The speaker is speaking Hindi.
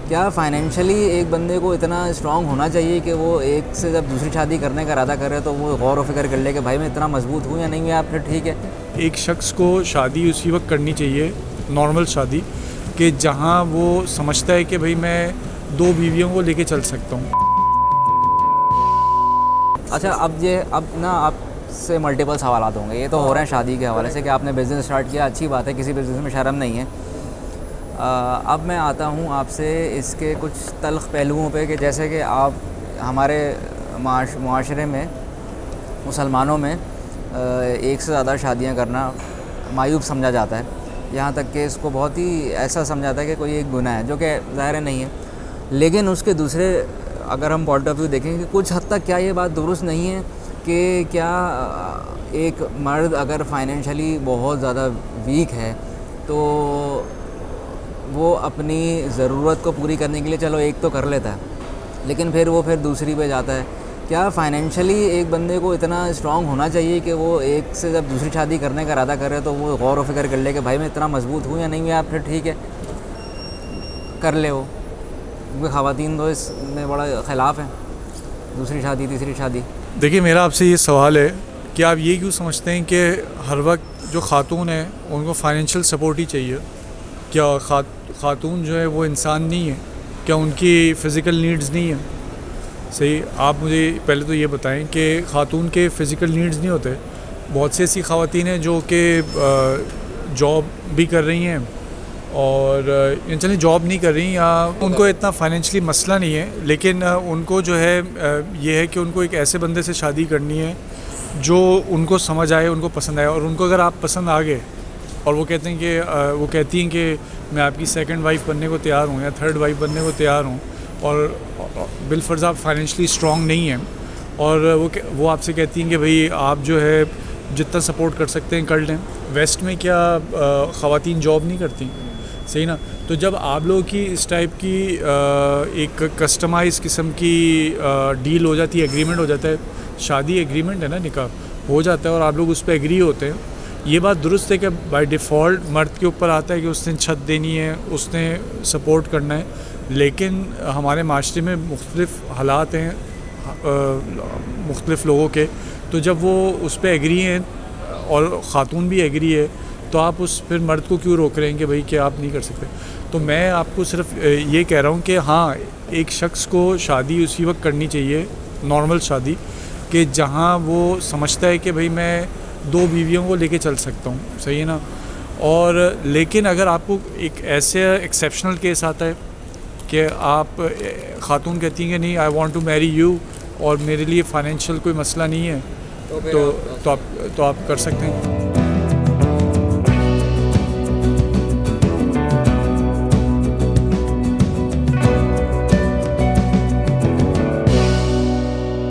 क्या फाइनेंशियली एक बंदे को इतना स्ट्रांग होना चाहिए कि वो एक से जब दूसरी शादी करने का इरादा करे तो वो गौर व फिक्र कर ले कि भाई मैं इतना मजबूत हूँ या नहीं हूँ, या फिर ठीक है। एक शख्स को शादी उसी वक्त करनी चाहिए, नॉर्मल शादी, कि जहाँ वो समझता है कि भाई मैं 2 बीवियों को लेके चल सकता हूँ। अच्छा, अब ना आपसे मल्टीपल सवाल होंगे, ये तो हो रहे हैं शादी के हवाले से कि आपने बिज़नेस स्टार्ट किया, अच्छी बात है, किसी बिज़नेस में शर्म नहीं है। अब मैं आता हूँ आपसे इसके कुछ तल्ख़ पहलुओं पे, कि जैसे कि आप हमारे माशरे में, मुसलमानों में एक से ज़्यादा शादियाँ करना मायूब समझा जाता है। यहाँ तक कि इसको बहुत ही ऐसा समझा जाता है कि कोई एक गुनाह है, जो कि ज़ाहिर नहीं है। लेकिन उसके दूसरे अगर हम पॉइंट ऑफ व्यू देखें कि कुछ हद तक क्या ये बात दुरुस्त नहीं है कि क्या एक मर्द अगर फाइनेंशियली बहुत ज़्यादा वीक है तो वो अपनी ज़रूरत को पूरी करने के लिए चलो एक तो कर लेता है, लेकिन फिर दूसरी पे जाता है। क्या फाइनेंशियली एक बंदे को इतना स्ट्रांग होना चाहिए कि वो एक से जब दूसरी शादी करने का इरादा करे तो वो गौर व फिक्र कर ले कि भाई मैं इतना मजबूत हूँ या नहीं हूँ, या फिर ठीक है कर ले वो, क्योंकि ख़वातीन तो इसमें बड़ा ख़िलाफ़ है, दूसरी शादी तीसरी शादी। देखिए, मेरा आपसे ये सवाल है कि आप ये क्यों समझते हैं कि हर वक्त जो ख़ातून है उनको फाइनेंशियल सपोर्ट ही चाहिए? क्या ख़ातून जो है वो इंसान नहीं है? क्या उनकी फ़िज़िकल नीड्स नहीं है? सही, आप मुझे पहले तो ये बताएं कि ख़ातून के फ़िज़िकल नीड्स नहीं होते। बहुत सी ऐसी ख़वातीन हैं जो कि जॉब भी कर रही हैं और चलिए जॉब नहीं कर रही, या उनको इतना फाइनेंशियली मसला नहीं है, लेकिन उनको जो है ये है कि उनको एक ऐसे बंदे से शादी करनी है जो उनको समझ आए, उनको पसंद आए। और उनको अगर आप पसंद आ गए और वो कहती हैं कि मैं आपकी सेकंड वाइफ बनने को तैयार हूँ या थर्ड वाइफ बनने को तैयार हूँ, और बिलफर्ज आप फाइनेंशियली स्ट्रॉन्ग नहीं हैं, और वो आपसे कहती हैं कि भाई आप जो है जितना सपोर्ट कर सकते हैं कर लें। वेस्ट में क्या ख़वातीन जॉब नहीं करती? सही ना? तो जब आप लोगों की इस टाइप की एक कस्टमाइज़ किस्म की डील हो जाती है, एग्रीमेंट हो जाता है, शादी एग्रीमेंट है ना, निकाह हो जाता है और आप लोग उस पर एग्री होते हैं, ये बात दुरुस्त है कि बाय डिफ़ॉल्ट मर्द के ऊपर आता है कि उसने छत देनी है, उसने सपोर्ट करना है। लेकिन हमारे माशरे में मुख्तलिफ़ हालात हैं मुख्तलिफ़ लोगों के, तो जब वो उस पर एग्री हैं और ख़ातून भी एग्री है, तो आप उस फिर मर्द को क्यों रोक रहे हैं कि भाई कि आप नहीं कर सकते? तो मैं आपको सिर्फ ये कह रहा हूँ कि हाँ, एक शख्स को शादी उसी वक्त करनी चाहिए, नॉर्मल शादी, कि जहाँ वो समझता है कि भाई मैं 2 बीवियों को लेके चल सकता हूँ। सही है ना? और लेकिन अगर आपको एक ऐसे एक्सेप्शनल केस आता है कि आप ख़ातून कहती हैं कि नहीं, I want to marry you, और मेरे लिए फ़ाइनेंशियल कोई मसला नहीं है, तो आप कर सकते हैं।